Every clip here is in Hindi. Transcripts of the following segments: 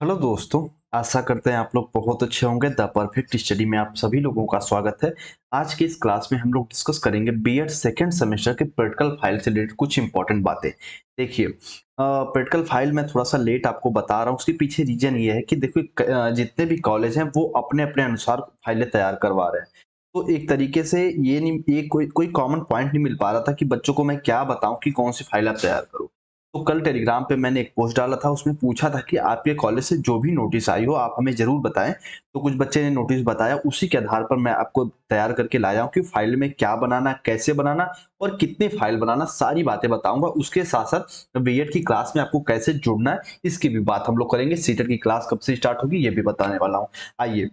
हेलो दोस्तों। आशा करते हैं आप लोग बहुत अच्छे होंगे। द परफेक्ट स्टडी में आप सभी लोगों का स्वागत है। आज की इस क्लास में हम लोग डिस्कस करेंगे बीएड सेकेंड सेमेस्टर के प्रैक्टिकल फाइल से रिलेटेड कुछ इंपॉर्टेंट बातें। देखिए, प्रैक्टिकल फाइल में थोड़ा सा लेट आपको बता रहा हूँ, उसके पीछे रीजन ये है कि देखो जितने भी कॉलेज हैं वो अपने अपने अनुसार फाइलें तैयार करवा रहे हैं। तो एक तरीके से ये नहीं, ये कोई कोई कॉमन पॉइंट नहीं मिल पा रहा था कि बच्चों को मैं क्या बताऊं कि कौन सी फाइल आप तैयार करूं। तो कल टेलीग्राम पे मैंने एक पोस्ट डाला था, उसमें पूछा था कि आपके कॉलेज से जो भी नोटिस आई हो आप हमें ज़रूर बताएँ। तो कुछ बच्चे ने नोटिस बताया, उसी के आधार पर मैं आपको तैयार करके लाया हूँ कि फाइल में क्या बनाना, कैसे बनाना और कितनी फाइल बनाना, सारी बातें बताऊँगा। उसके साथ-साथ बीएड की क्लास में आपको कैसे जुड़ना है, इसकी भी बात हम लोग करेंगे। सीटेट की क्लास कब से स्टार्ट होगी, ये भी बताने वाला हूँ। आइए,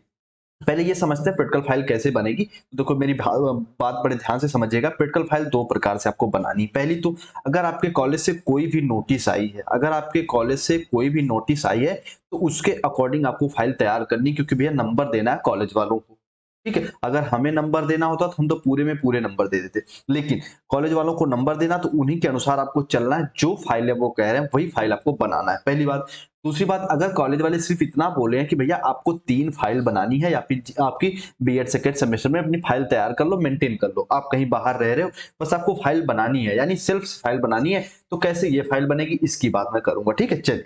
पहले ये समझते हैं प्रैक्टिकल फाइल कैसे बनेगी। तो देखो, मेरी बात बड़े ध्यान से समझिएगा। प्रैक्टिकल फाइल 2 प्रकार से आपको बनानी है। पहली तो, अगर आपके कॉलेज से कोई भी नोटिस आई है, अगर आपके कॉलेज से कोई भी नोटिस आई है, तो उसके अकॉर्डिंग आपको फाइल तैयार करनी है, क्योंकि भैया नंबर देना है कॉलेज वालों को। ठीक है? अगर हमें नंबर देना होता तो हम तो पूरे में पूरे नंबर दे देते। लेकिन कॉलेज वालों को नंबर देना, तो उन्हीं के अनुसार आपको चलना है। जो फाइल है वो कह रहे हैं वही फाइल आपको बनाना है, पहली बात। दूसरी बात, अगर कॉलेज वाले सिर्फ इतना बोले हैं कि भैया आपको 3 फाइल बनानी है, या फिर आपकी बीएड सेकंड सेमेस्टर में अपनी फाइल तैयार कर लो, मेंटेन कर लो। आप कहीं बाहर रह रहे हो, बस आपको फाइल बनानी है, यानी सेल्फ फाइल बनानी है। तो कैसे ये फाइल बनेगी, इसकी बात मैं करूँगा। ठीक है? चलिए,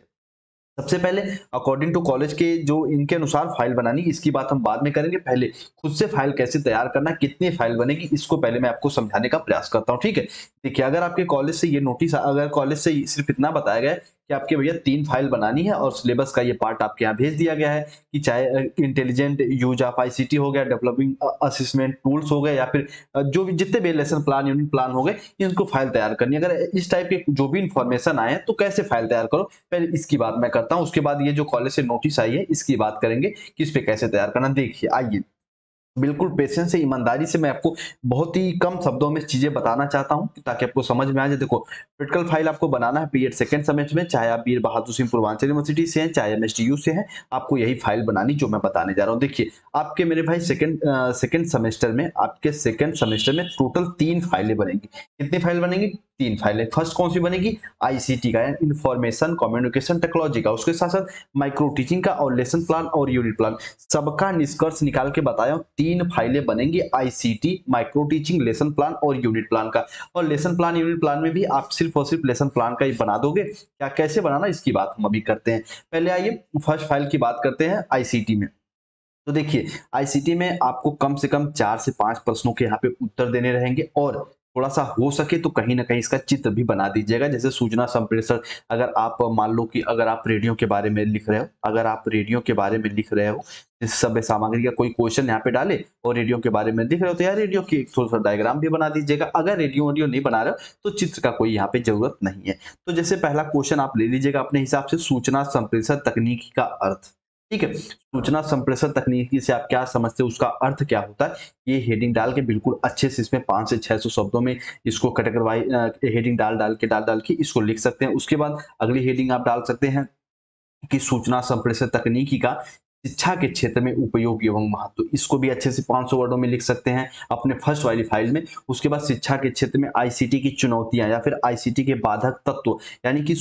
सबसे पहले अकॉर्डिंग टू कॉलेज के जो इनके अनुसार फाइल बनानी, इसकी बात हम बाद में करेंगे। पहले खुद से फाइल कैसे तैयार करना, कितनी फाइल बनेगी, इसको पहले मैं आपको समझाने का प्रयास करता हूँ। ठीक है? देखिए, अगर आपके कॉलेज से ये नोटिस, अगर कॉलेज से सिर्फ इतना बताया गया है कि आपके भैया 3 फाइल बनानी है और सिलेबस का ये पार्ट आपके यहाँ भेज दिया गया है, कि चाहे इंटेलिजेंट यूज ऑफ आईसीटी हो गया, डेवलपिंग असेसमेंट टूल्स हो गए, या फिर जो भी जितने भी लेसन प्लान, यूनिट प्लान हो गए, इनको फाइल तैयार करनी है। अगर इस टाइप के जो भी इंफॉर्मेशन आए हैं, तो कैसे फाइल तैयार करो, पहले इसकी बात मैं करता हूँ। उसके बाद ये जो कॉलेज से नोटिस आई है, इसकी बात करेंगे कि इस पे कैसे तैयार करना। देखिए, आइए, बिल्कुल पेशेंस से, ईमानदारी से मैं आपको बहुत ही कम शब्दों में चीजें बताना चाहता हूं, ताकि आपको समझ में आ जाए। देखो, प्रैक्टिकल फाइल आपको बनाना है बीएड सेकंड सेमेस्टर में, चाहे आप वीर बहादुर सिंह पूर्वांचल यूनिवर्सिटी से हैं, चाहे एमएसटीयू से हैं, आपको यही फाइल बनानी जो मैं बताने जा रहा हूं। देखिए, आपके मेरे भाई सेकंड सेमेस्टर में, आपके सेकंड सेमेस्टर में टोटल 3 फाइलें बनेगी। कितनी फाइल बनेगी? 3 फाइलें। फर्स्ट कौन सी बनेगी? आईसीटी का, इंफॉर्मेशन कम्युनिकेशन टेक्नोलॉजी का। उसके साथ साथ माइक्रो टीचिंग का, और लेसन प्लान और यूनिट प्लान। सबका निष्कर्ष निकाल के बताया हूं, 3 फाइलें बनेंगी, ICT, micro teaching, lesson plan और यूनिट प्लान का। और लेसन प्लान यूनिट प्लान में भी आप सिर्फ और सिर्फ लेसन प्लान का ही बना दोगे। क्या, कैसे बनाना, इसकी बात हम अभी करते हैं। पहले आइए फर्स्ट फाइल की बात करते हैं, आईसीटी में। तो देखिए, आईसीटी में आपको कम से कम 4 से 5 प्रश्नों के यहाँ पे उत्तर देने रहेंगे, और थोड़ा-सा हो सके तो कहीं न कहीं इसका चित्र भी बना दीजिएगा। जैसे सूचना संप्रेषण, अगर आप मान लो कि अगर आप रेडियो के बारे में लिख रहे हो, अगर आप रेडियो के बारे में लिख रहे हो, इस सभ्य सामग्री का कोई क्वेश्चन यहाँ पे डाले और रेडियो के बारे में लिख रहे हो, तो यार रेडियो की थोड़ा-सा डायग्राम भी बना दीजिएगा। अगर रेडियो-वेडियो नहीं बना रहे हो, तो चित्र का कोई यहाँ पे ज़रूरत नहीं है। तो जैसे पहला क्वेश्चन आप ले लीजिएगा अपने हिसाब से, सूचना संप्रेषण तकनीकी का अर्थ। ठीक है? सूचना संप्रेषण तकनीकी से आप क्या समझते हो, उसका अर्थ क्या होता है? ये हेडिंग डाल के बिल्कुल अच्छे से इसमें 5 से 600 शब्दों में इसको हेडिंग डाल के इसको लिख सकते हैं। उसके बाद अगली हेडिंग आप डाल सकते हैं कि सूचना संप्रेषण तकनीकी का शिक्षा के क्षेत्र में उपयोग एवं महत्व। इसको भी अच्छे से 500 वर्डों में लिख सकते हैं अपने फर्स्ट वाली फाइल में। उसके बाद शिक्षा के क्षेत्र में आईसीटी की चुनौतियां, या फिर आईसीटी के बाधक तत्व, यानी कि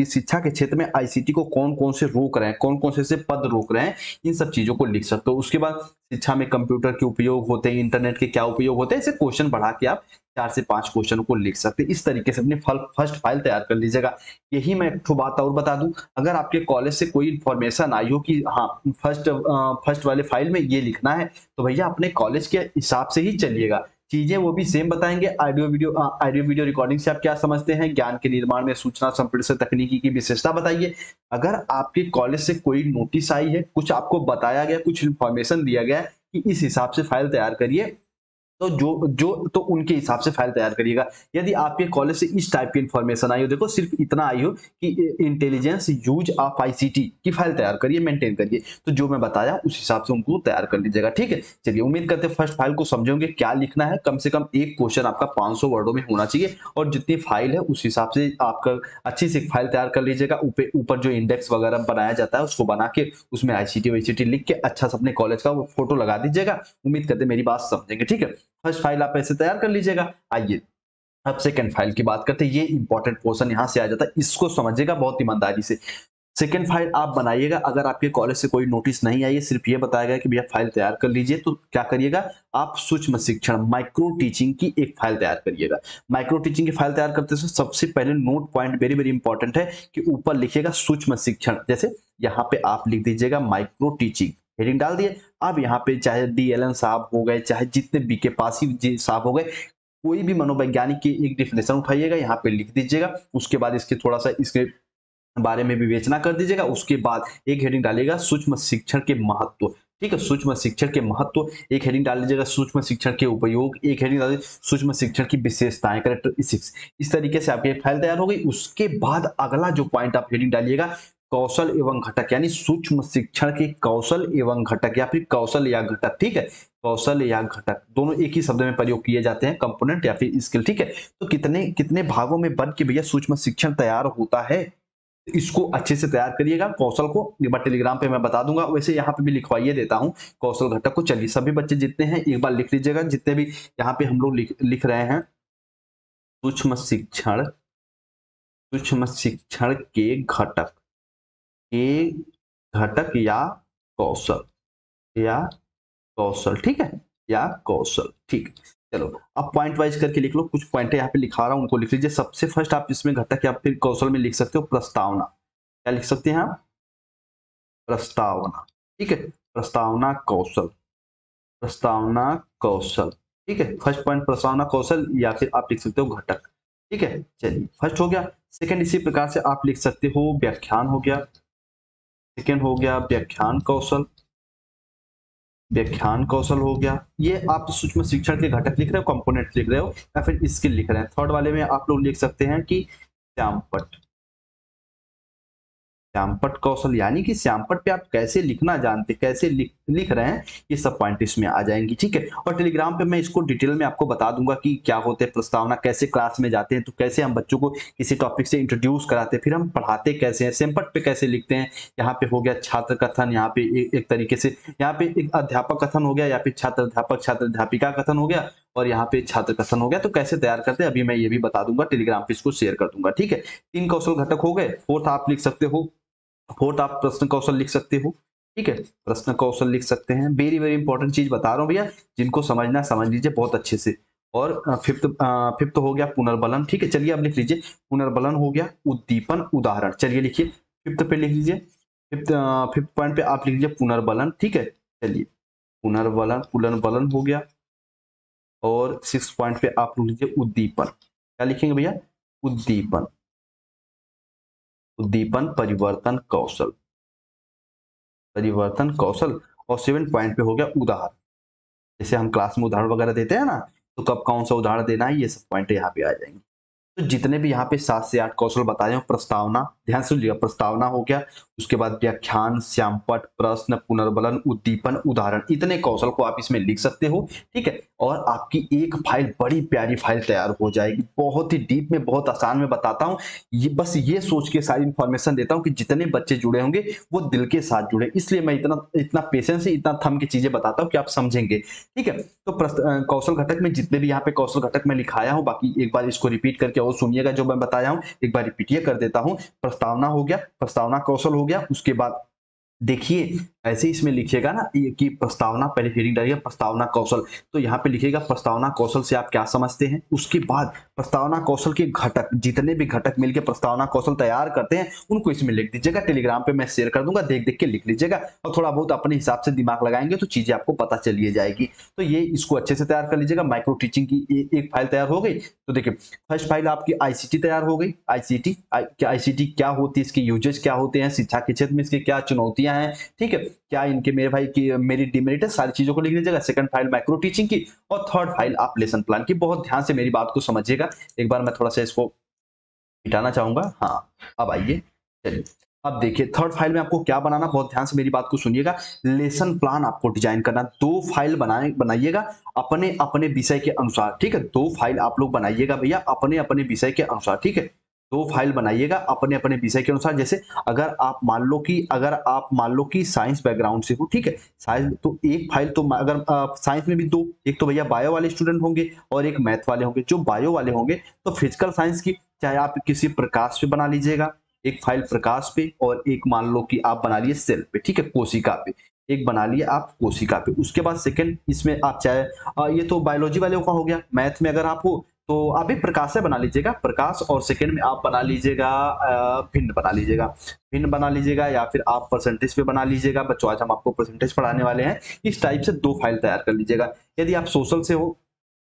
शिक्षा के क्षेत्र में आईसीटी को कौन-कौन से रोक रहे हैं, कौन-कौन से पद रोक रहे हैं, इन सब चीजों को लिख सकते हो। उसके बाद शिक्षा में कंप्यूटर के उपयोग होते हैं, इंटरनेट के क्या उपयोग होते हैं, ऐसे क्वेश्चन बढ़ा के आप 4 से 5 क्वेश्चन को लिख सकते हैं। इस तरीके से अपनी फर्स्ट फाइल तैयार कर लीजिएगा। यही मैं एक ठो बात और बता दूं, अगर आपके कॉलेज से कोई इन्फॉर्मेशन आई हो कि हाँ, फर्स्ट वाले फाइल में ये लिखना है, तो भैया अपने कॉलेज के हिसाब से ही चलिएगा। चीजें वो भी सेम बताएंगे। ऑडियो वीडियो रिकॉर्डिंग से आप क्या समझते हैं, ज्ञान के निर्माण में सूचना संप्रेषण तकनीकी की विशेषता बताइए। अगर आपके कॉलेज से कोई नोटिस आई है, कुछ आपको बताया गया, कुछ इन्फॉर्मेशन दिया गया है कि इस हिसाब से फाइल तैयार करिए, तो जो जो तो उनके हिसाब से फाइल तैयार करिएगा। यदि आपके कॉलेज से इस टाइप की इन्फॉर्मेशन आई हो, देखो सिर्फ इतना आई हो कि इंटेलिजेंस यूज ऑफ आईसीटी की फाइल तैयार करिए, मेंटेन करिए, तो जो मैं बताया उस हिसाब से उनको तैयार कर लीजिएगा। ठीक है? चलिए, उम्मीद करते हैं फर्स्ट फाइल को समझोगे क्या लिखना है। कम से कम एक क्वेश्चन आपका 500 वर्डों में होना चाहिए, और जितनी फाइल है उस हिसाब से आपका अच्छी सी फाइल तैयार कर लीजिएगा। ऊपर जो इंडेक्स वगैरह बनाया जाता है, उसको बना के उसमें आईसीटी वाईसीटी लिख के अच्छा सा अपने कॉलेज का वो फोटो लगा दीजिएगा। उम्मीद करते हैं मेरी बात समझेंगे। ठीक है? फर्स्ट फाइल आप ऐसे तैयार कर लीजिएगा। आइए, अब सेकंड फाइल की बात करते हैं। ये इंपॉर्टेंट पोर्शन यहाँ से आ जाता है, इसको समझिएगा बहुत ईमानदारी से। सेकेंड फाइल आप बनाइएगा, अगर आपके कॉलेज से कोई नोटिस नहीं आई है, सिर्फ ये बताया गया कि भैया फाइल तैयार कर लीजिए, तो क्या करिएगा आप सूक्ष्म शिक्षण माइक्रो टीचिंग की एक फाइल तैयार करिएगा। माइक्रो टीचिंग की फाइल तैयार करते समय सबसे पहले note point very very important है कि ऊपर लिखिएगा सूक्ष्म शिक्षण, जैसे यहाँ पे आप लिख दीजिएगा माइक्रो टीचिंग, हेडिंग डाल दिए। अब यहाँ पे चाहे DLN साहब हो गए, चाहे जितने BK पासी जी साहब हो गए, कोई भी मनोवैज्ञानिक की एक डेफिनेशन उठाइएगा, यहाँ पे लिख दीजिएगा। उसके बाद इसके थोड़ा सा इसके बारे में विवेचना कर दीजिएगा। उसके बाद एक हेडिंग डालिएगा सूक्ष्म शिक्षण के महत्व, ठीक है, सूक्ष्म शिक्षण के महत्व, एक हेडिंग डाल लीजिएगा सूक्ष्म शिक्षण के उपयोग, एक हेडिंग डाल सूक्ष्म शिक्षण की विशेषताएं, कैरेक्टरिस्टिक्स। इस तरीके से आपकी एक फाइल तैयार हो गई। उसके बाद अगला जो पॉइंट आप हेडिंग डालिएगा कौशल एवं घटक, यानी सूक्ष्म शिक्षण के कौशल एवं घटक, या फिर कौशल या घटक, ठीक है, कौशल या घटक दोनों एक ही शब्द में प्रयोग किए जाते हैं, कंपोनेंट या फिर स्किल, ठीक है। तो कितने कितने भागों में बन के भैया सूक्ष्म शिक्षण तैयार होता है, इसको अच्छे से तैयार करिएगा। कौशल को एक बार टेलीग्राम पे मैं बता दूंगा, वैसे यहाँ पे भी लिखवाइए देता हूँ कौशल घटक को। चलिए सभी बच्चे जितने हैं एक बार लिख लीजिएगा, जितने भी यहाँ पे हम लोग लिख रहे हैं सूक्ष्म शिक्षण, सूक्ष्म शिक्षण के घटक, के घटक या कौशल, या कौशल, ठीक है, या कौशल, ठीक। चलो अब पॉइंट वाइज करके लिख लो, कुछ पॉइंट यहाँ पे लिखा रहा हूं उनको लिख लीजिए। सबसे फर्स्ट आप इसमें घटक या फिर कौशल में लिख सकते हो प्रस्तावना, क्या लिख सकते हैं आप, प्रस्तावना, ठीक है, प्रस्तावना कौशल, प्रस्तावना कौशल, ठीक है। फर्स्ट पॉइंट प्रस्तावना कौशल, या फिर आप लिख सकते हो घटक, ठीक है। चलिए फर्स्ट हो गया। सेकंड इसी प्रकार से आप लिख सकते हो व्याख्यान हो गया, सेकंड हो गया व्याख्यान कौशल, व्याख्यान कौशल हो गया। ये आप सूक्ष्म शिक्षण के घटक लिख रहे हो, कंपोनेंट लिख रहे हो, या फिर स्किल लिख रहे हैं। थर्ड वाले में आप लोग लिख सकते हैं कि श्यामपट्ट, श्यामपट्ट कौशल, यानी कि श्यामपट्ट पे आप कैसे लिखना जानते, कैसे लिख रहे हैं, ये सब पॉइंट इसमें आ जाएंगी, ठीक है। और टेलीग्राम पे मैं इसको डिटेल में आपको बता दूंगा कि क्या होते हैं प्रस्तावना, कैसे क्लास में जाते हैं, तो कैसे हम बच्चों को किसी टॉपिक से इंट्रोड्यूस कराते हैं, फिर हम पढ़ाते कैसे हैं, श्यामपट्ट पे कैसे लिखते हैं। यहाँ पे हो गया छात्र कथन, यहाँ पे एक तरीके से यहाँ पे एक अध्यापक कथन हो गया, या फिर छात्र अध्यापक छात्र अध्यापिका कथन हो गया, और यहाँ पे छात्र कथन हो गया। तो कैसे तैयार करते हैं अभी मैं ये भी बता दूंगा, टेलीग्राम पे इसको शेयर कर दूंगा, ठीक है। 3 कौशल घटक हो गए। फोर्थ आप लिख सकते हो, फोर्थ आप प्रश्न कौशल लिख सकते हो, ठीक है, प्रश्न कौशल लिख सकते हैं। वेरी वेरी इंपॉर्टेंट चीज बता रहा हूँ भैया, जिनको समझना समझ लीजिए बहुत अच्छे से। और फिफ्थ हो गया पुनर्बलन, ठीक है। चलिए अब लिख लीजिए पुनर्बलन हो गया, उद्दीपन उदाहरण। चलिए लिखिए फिफ्थ पे लिख लीजिए, फिफ्थ फिफ्थ पॉइंट पे आप लिख लीजिए पुनर्बलन, ठीक है। चलिए पुनर्बलन, पुनर्बलन हो गया। और 6 पॉइंट पे आप लिख लीजिए उद्दीपन, क्या लिखेंगे भैया, उद्दीपन, उद्दीपन परिवर्तन कौशल, परिवर्तन कौशल। और 7 पॉइंट पे हो गया उदाहरण, जैसे हम क्लास में उदाहरण वगैरह देते हैं ना, तो कब कौन सा उदाहरण देना है, ये सब पॉइंट यहाँ पे आ जाएंगे। तो जितने भी यहाँ पे 7 से 8 कौशल बताए हैं, प्रस्तावना, ध्यान से सुनिएगा, प्रस्तावना हो गया, उसके बाद व्याख्यान, श्यामपट्ट, प्रश्न, पुनर्बलन, उद्दीपन, उदाहरण, इतने कौशल को आप इसमें लिख सकते हो, ठीक है। और आपकी एक फाइल, बड़ी प्यारी फाइल तैयार हो जाएगी। बहुत ही डीप में, बहुत आसान में बताता हूँ, ये बस ये सोच के सारी इंफॉर्मेशन देता हूँ कि जितने बच्चे जुड़े होंगे वो दिल के साथ जुड़े, इसलिए मैं इतना इतना पेशेंस से, इतना थम के चीजें बताता हूँ कि आप समझेंगे, ठीक है। तो कौशल घटक में जितने भी यहाँ पे कौशल घटक में लिखाया हूँ, बाकी एक बार इसको रिपीट करके और सुनिएगा, जो मैं बताया हूँ एक बार रिपीट ये कर देता हूँ। प्रस्तावना हो गया, प्रस्तावना कौशल हो गया। उसके बाद देखिए ऐसे इसमें लिखिएगा ना कि प्रस्तावना, पहले हेडिंग डालिए प्रस्तावना कौशल, तो यहाँ पे लिखिएगा प्रस्तावना कौशल से आप क्या समझते हैं। उसके बाद प्रस्तावना कौशल के घटक, जितने भी घटक मिलकर प्रस्तावना कौशल तैयार करते हैं उनको इसमें लिख दीजिएगा। टेलीग्राम पे मैं शेयर कर दूंगा, देख देख के लिख लीजिएगा, और थोड़ा बहुत अपने हिसाब से दिमाग लगाएंगे तो चीजें आपको पता चलिए जाएगी। तो ये इसको अच्छे से तैयार कर लीजिएगा। माइक्रो टीचिंग की एक फाइल तैयार हो गई। तो देखिए फर्स्ट फाइल आपकी आईसीटी तैयार हो गई। आईसीटी क्या होती है, इसके यूजेस क्या होते हैं, शिक्षा के क्षेत्र में इसकी क्या चुनौतियां हैं, ठीक है, क्या इनके मेरे भाई की मेरी डिमेरिट है, सारी चीजों को लिख लीजिएगा। सेकंड फाइल माइक्रो टीचिंग की, और थर्ड फाइल आप लेसन प्लान की। बहुत ध्यान से मेरी बात को समझिएगा, एक बार मैं थोड़ा सा इसको मिटाना चाहूंगा। हाँ अब आइए, चलिए अब देखिए थर्ड फाइल में आपको क्या बनाना, बहुत ध्यान से मेरी बात को सुनिएगा। लेसन प्लान आपको डिजाइन करना, 2 फाइल बनाइएगा अपने अपने विषय के अनुसार, ठीक है। 2 फाइल आप लोग बनाइएगा भैया अपने अपने विषय के अनुसार, ठीक है। 2 फाइल बनाइएगा अपने अपने विषय के अनुसार। जैसे अगर आप मान लो कि साइंस बैकग्राउंड से हो, ठीक है, साइंस, तो एक फाइल तो अगर साइंस में भी 2, एक तो भैया बायो वाले स्टूडेंट होंगे और एक मैथ वाले होंगे। जो बायो वाले होंगे तो फिजिकल साइंस की चाहे आप किसी प्रकाश पे बना लीजिएगा, एक फाइल प्रकाश पे और एक मान लो कि आप बना लिए सेल पे, ठीक है, कोशिका पे, एक बना लिए आप कोशिका पे। उसके बाद सेकंड इसमें आप चाहे ये तो बायोलॉजी वालों का हो गया। मैथ में अगर आप हो तो आप भी प्रकाश से बना लीजिएगा प्रकाश, और सेकंड में आप बना लीजिएगा भिन्न बना लीजिएगा, भिन्न बना लीजिएगा, या फिर आप परसेंटेज पे बना लीजिएगा। बच्चों आज हम आपको परसेंटेज पढ़ाने वाले हैं। इस टाइप से 2 फाइल तैयार कर लीजिएगा। यदि आप सोशल से हो,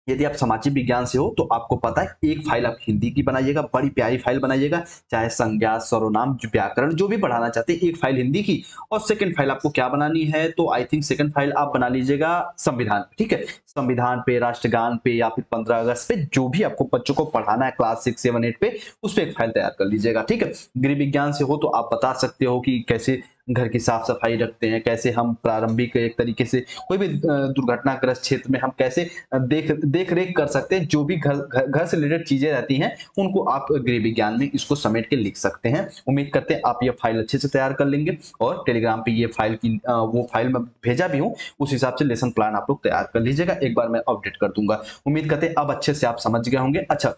यदि आप सामाजिक विज्ञान से हो तो आपको पता है एक फाइल आप हिंदी की बनाइएगा, बड़ी प्यारी फाइल बनाइएगा, चाहे संज्ञा सर्वनाम व्याकरण जो भी पढ़ाना चाहते हैं, एक फाइल हिंदी की। और सेकंड फाइल आपको क्या बनानी है, तो आई थिंक सेकंड फाइल आप बना लीजिएगा संविधान, ठीक है, संविधान पे, राष्ट्रगान पे, या फिर 15 अगस्त पे, जो भी आपको बच्चों को पढ़ाना है क्लास 6 7 8 पे, उस पे एक फाइल तैयार कर लीजिएगा, ठीक है। गृह विज्ञान से हो तो आप बता सकते हो कि कैसे घर की साफ सफाई रखते हैं, कैसे हम प्रारंभिक एक तरीके से कोई भी दुर्घटनाग्रस्त क्षेत्र में हम कैसे देख रेख कर सकते हैं, जो भी घर से रिलेटेड चीजें रहती हैं उनको आप गृह विज्ञान में इसको समेट के लिख सकते हैं। उम्मीद करते हैं आप ये फाइल अच्छे से तैयार कर लेंगे, और टेलीग्राम पे ये फाइल की वो फाइल मैं भेजा भी हूँ, उस हिसाब से लेसन प्लान आप लोग तैयार कर लीजिएगा, एक बार मैं अपडेट कर दूंगा। उम्मीद करते हैं अब अच्छे से आप समझ गए होंगे। अच्छा,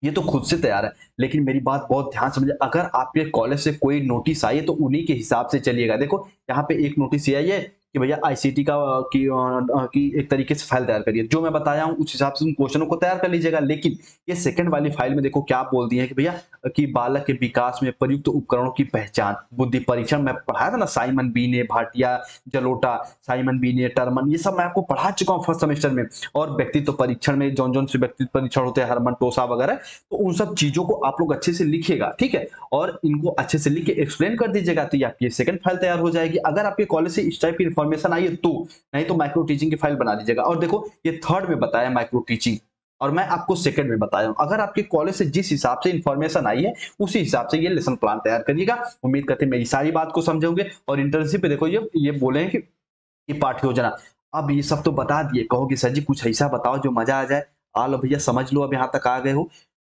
ये तो खुद से तैयार है, लेकिन मेरी बात बहुत ध्यान समझिए, अगर आपके कॉलेज से कोई नोटिस आई है तो उन्हीं के हिसाब से चलिएगा। देखो यहाँ पे एक नोटिस ये आई है कि भैया आईसीटी की एक तरीके से फाइल तैयार करिए, जो मैं बताया हूँ उस हिसाब से उन क्वेश्चनों को तैयार कर लीजिएगा। लेकिन ये सेकंड वाली फाइल में देखो क्या बोल दिए हैं कि भैया कि बालक के विकास में प्रयुक्त उपकरणों की पहचान, बुद्धि परीक्षण मैं पढ़ाया था ना, साइमन बी ने, भाटिया, जलोटा, साइमन बी ने, टर्मन, ये सब मैं आपको पढ़ा चुका हूँ फर्स्ट सेमेस्टर में। और व्यक्तित्व परीक्षण में जौन जौन से व्यक्तित्व परीक्षण होते हैं, हरमन टोसा वगैरह, तो उन सब चीजों को आप लोग अच्छे से लिखिएगा, ठीक है, और इनको अच्छे से लिख के एक्सप्लेन कर दीजिएगा, तो ये आपकी सेकंड फाइल तैयार हो जाएगी। अगर आपके कॉलेज से इस टाइप की इन्फॉर्मेशन आई है तो, नहीं तो माइक्रो टीचिंग की फाइल बना लीजिएगा। और देखो ये थर्ड में बताया माइक्रो टीचिंग, और मैं आपको सेकंड में बताया हूं। अगर आपके कॉलेज से जिस हिसाब से इन्फॉर्मेशन आई है उसी हिसाब से ये लेसन प्लान तैयार करिएगा। उम्मीद करते हैं मेरी सारी बात को समझोगे। और इंटर्नशिप पे देखो ये बोले हैं कि ये पाठ्य योजना, अब ये सब तो बता दिए, कहोगे सर जी कुछ ऐसा बताओ जो मजा आ जाए। आ लो भैया समझ लो, अब यहाँ तक आ गए हो।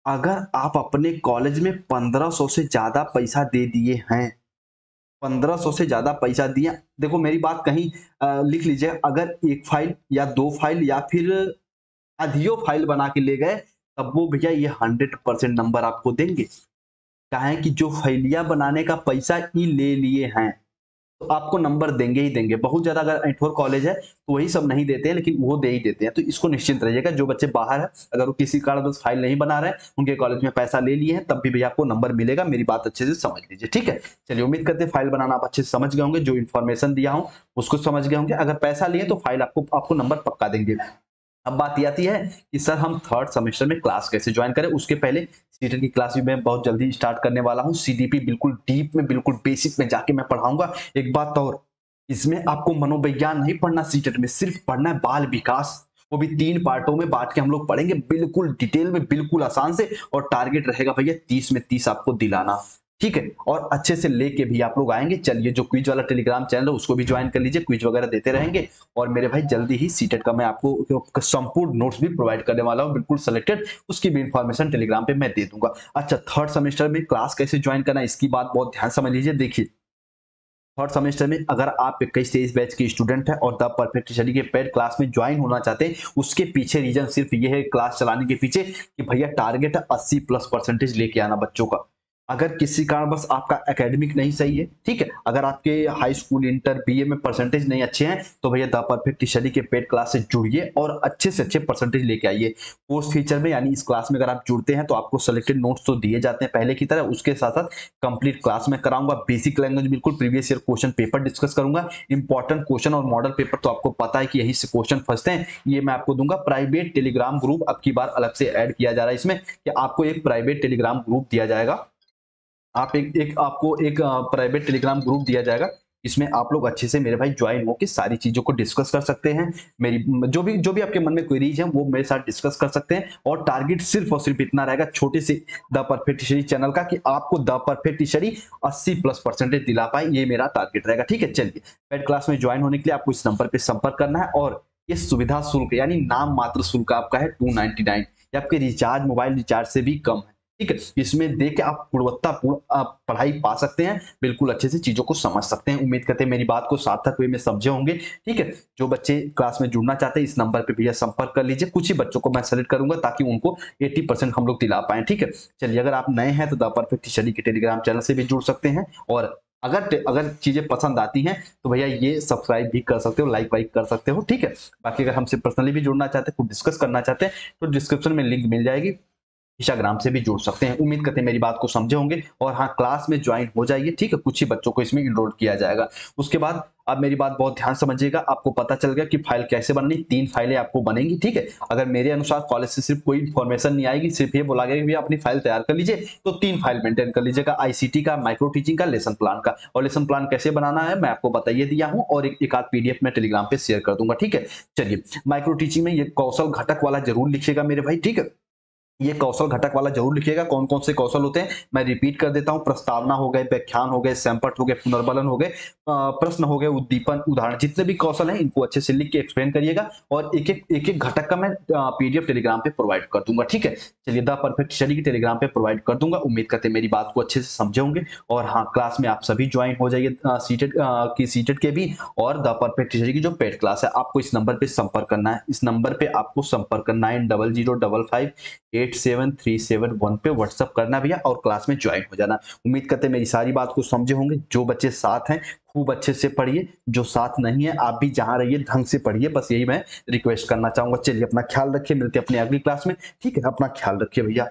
अगर आप अपने कॉलेज में 1500 से ज्यादा पैसा दे दिए हैं, 1500 से ज्यादा पैसा दिया, देखो मेरी बात कहीं लिख लीजिए, अगर एक फाइल या 2 फाइल या फिर आधियो फाइल बना के ले गए, तब वो भैया ये 100% नंबर आपको देंगे। क्या है कि जो फाइलिया बनाने का पैसा ही ले लिए हैं तो आपको नंबर देंगे ही देंगे। बहुत ज्यादा अगर एंठोर कॉलेज है तो वही सब नहीं देते हैं, लेकिन वो दे ही देते हैं, तो इसको निश्चिंत रहिएगा। जो बच्चे बाहर है, अगर वो किसी कारण बस फाइल नहीं बना रहे, उनके कॉलेज में पैसा ले लिए हैं, तब भी भैया आपको नंबर मिलेगा। मेरी बात अच्छे से समझ लीजिए, ठीक है। चलिए उम्मीद करते हैं फाइल बनाना आप अच्छे से समझ गए होंगे, जो इन्फॉर्मेशन दिया हूँ उसको समझ गए होंगे। अगर पैसा लिए तो फाइल आपको नंबर पक्का देंगे। अब बात ये आती है कि सर हम थर्ड सेमेस्टर में क्लास कैसे ज्वाइन करें। उसके पहले सीटेट की क्लास भी मैं बहुत जल्दी स्टार्ट करने वाला हूँ। सीडीपी बिल्कुल डीप में, बिल्कुल बेसिक में जाके मैं पढ़ाऊंगा। एक बात और, इसमें आपको मनोविज्ञान नहीं पढ़ना, सीटेट में सिर्फ पढ़ना है बाल विकास, वो भी 3 पार्टों में बांट के हम लोग पढ़ेंगे, बिल्कुल डिटेल में, बिल्कुल आसान से। और टारगेट रहेगा भैया 30 में 30 आपको दिलाना, ठीक है। और अच्छे से लेके भी आप लोग आएंगे। चलिए जो क्विज वाला टेलीग्राम चैनल है उसको भी ज्वाइन कर लीजिए, क्विज वगैरह देते रहेंगे। और मेरे भाई जल्दी ही सीटेट का मैं आपको संपूर्ण नोट्स भी प्रोवाइड करने वाला हूँ, बिल्कुल सिलेक्टेड, उसकी भी इंफॉर्मेशन टेलीग्राम पे मैं दे दूंगा। अच्छा, थर्ड सेमेस्टर में क्लास कैसे ज्वाइन करना, इसकी बात बहुत ध्यान समझ लीजिए। देखिए थर्ड सेमेस्टर में अगर आप 21-23 बैच के स्टूडेंट हैं और द परफेक्ट स्टडी के पेड क्लास में ज्वाइन होना चाहते हैं, उसके पीछे रीजन सिर्फ ये है, क्लास चलाने के पीछे, कि भैया टारगेट है 80+ % लेके आना बच्चों का। अगर किसी कारण बस आपका एकेडमिक नहीं सही है, ठीक है, अगर आपके हाई स्कूल इंटर बीए में परसेंटेज नहीं अच्छे हैं, तो भैया द परफेक्ट स्टडी के पेड क्लास से जुड़िए और अच्छे से अच्छे परसेंटेज लेके आइए। कोर्स फीचर में यानी इस क्लास में अगर आप जुड़ते हैं तो आपको सिलेक्टेड नोट्स तो दिए जाते हैं पहले की तरह, उसके साथ साथ कंप्लीट क्लास में कराऊंगा। बेसिक लैंग्वेज बिल्कुल previous year question paper discuss करूंगा। इंपॉर्टेंट क्वेश्चन और मॉडल पेपर तो आपको पता है कि यही से क्वेश्चन फंसते हैं, ये मैं आपको दूंगा। प्राइवेट टेलीग्राम ग्रुप अब की बार अलग से ऐड किया जा रहा है इसमें, कि आपको एक प्राइवेट टेलीग्राम ग्रुप दिया जाएगा। आपको एक प्राइवेट टेलीग्राम ग्रुप दिया जाएगा, इसमें आप लोग अच्छे से मेरे भाई ज्वाइन होकर सारी चीजों को डिस्कस कर सकते हैं। मेरी जो भी आपके मन में क्वेरीज हैं वो मेरे साथ डिस्कस कर सकते हैं। और टारगेट सिर्फ और सिर्फ इतना रहेगा छोटे से द परफेक्ट स्टडी चैनल का, कि आपको द परफेक्ट स्टडी 80+ % दिला पाए, ये मेरा टारगेट रहेगा, ठीक है। चलिए पेड क्लास में ज्वाइन होने के लिए आपको इस नंबर पर संपर्क करना है। और ये सुविधा शुल्क यानी नाम मात्र शुल्क आपका है 299, ये आपके रिचार्ज, मोबाइल रिचार्ज से भी कम है। ठीक है, इसमें देख के आप गुणवत्तापूर्ण पढ़ाई पा सकते हैं, बिल्कुल अच्छे से चीजों को समझ सकते हैं। उम्मीद करते हैं मेरी बात को सार्थक वे में समझे होंगे। ठीक है, जो बच्चे क्लास में जुड़ना चाहते हैं इस नंबर पे भैया संपर्क कर लीजिए। कुछ ही बच्चों को मैं सेलेक्ट करूंगा ताकि उनको 80% हम लोग दिला पाए। ठीक है, चलिए अगर आप नए हैं तो द परफेक्ट स्टडी के टेलीग्राम चैनल से भी जुड़ सकते हैं, और अगर चीजें पसंद आती हैं तो भैया ये सब्सक्राइब भी कर सकते हो, लाइक वाइक कर सकते हो। ठीक है, बाकी अगर हमसे पर्सनली भी जुड़ना चाहते हैं, कुछ डिस्कस करना चाहते हैं तो डिस्क्रिप्शन में लिंक मिल जाएगी, इंस्टाग्राम से भी जुड़ सकते हैं। उम्मीद करते हैं मेरी बात को समझे होंगे, और हाँ, क्लास में ज्वाइन हो जाइए। ठीक है, कुछ ही बच्चों को इसमें इनरोल किया जाएगा। उसके बाद आप मेरी बात बहुत ध्यान समझिएगा, आपको पता चल गया कि फाइल कैसे बननी, 3 फाइलें आपको बनेंगी। ठीक है, अगर मेरे अनुसार कॉलेज से सिर्फ कोई इन्फॉर्मेशन नहीं आएगी, सिर्फ ये बोला गया कि भैया अपनी फाइल तैयार कर लीजिए, तो 3 फाइल मेंटेन कर लीजिएगा, आईसीटी का, माइक्रो टीचिंग का, लेसन प्लान का। और लेसन प्लान कैसे बनाना है मैं आपको बताइए दिया हूं, और एक आध पीडीएफ में टेलीग्राम पे शेयर कर दूंगा। ठीक है, चलिए माइक्रो टीचिंग में ये कौशल घटक वाला जरूर लिखिएगा मेरे भाई। ठीक है, ये कौशल घटक वाला जरूर लिखिएगा, कौन कौन से कौशल होते हैं मैं रिपीट कर देता हूं। प्रस्तावना हो गए, व्याख्यान हो गए, सैंपट हो गए, पुनर्बलन हो गए, प्रश्न हो गए, उद्दीपन, उदाहरण, जितने भी कौशल हैं इनको अच्छे से लिख के एक्सप्लेन करिएगा, और एक एक घटक का मैं पीडीएफ टेलीग्राम पे प्रोवाइड कर दूंगा। ठीक है, चलिए द परफेक्ट स्टडी की टेलीग्राम पे प्रोवाइड कर दूंगा। उम्मीद करते हैं मेरी बात को अच्छे से समझे होंगे, और हाँ, क्लास में आप सभी ज्वाइन हो जाइए, सीटेड के भी, और द परफेक्ट स्टडी की जो पेड क्लास है आपको इस नंबर पे संपर्क करना है। इस नंबर पे आपको संपर्क करना है 9005587371 पे व्हाट्सअप करना भैया, और क्लास में ज्वाइन हो जाना। उम्मीद करते हैं मेरी सारी बात को समझे होंगे। जो बच्चे साथ हैं खूब अच्छे से पढ़िए, जो साथ नहीं है आप भी जहां रहिए ढंग से पढ़िए, बस यही मैं रिक्वेस्ट करना चाहूंगा। चलिए अपना ख्याल रखिए, मिलते हैं अपनी अगली क्लास में। ठीक है, अपना ख्याल रखिए भैया।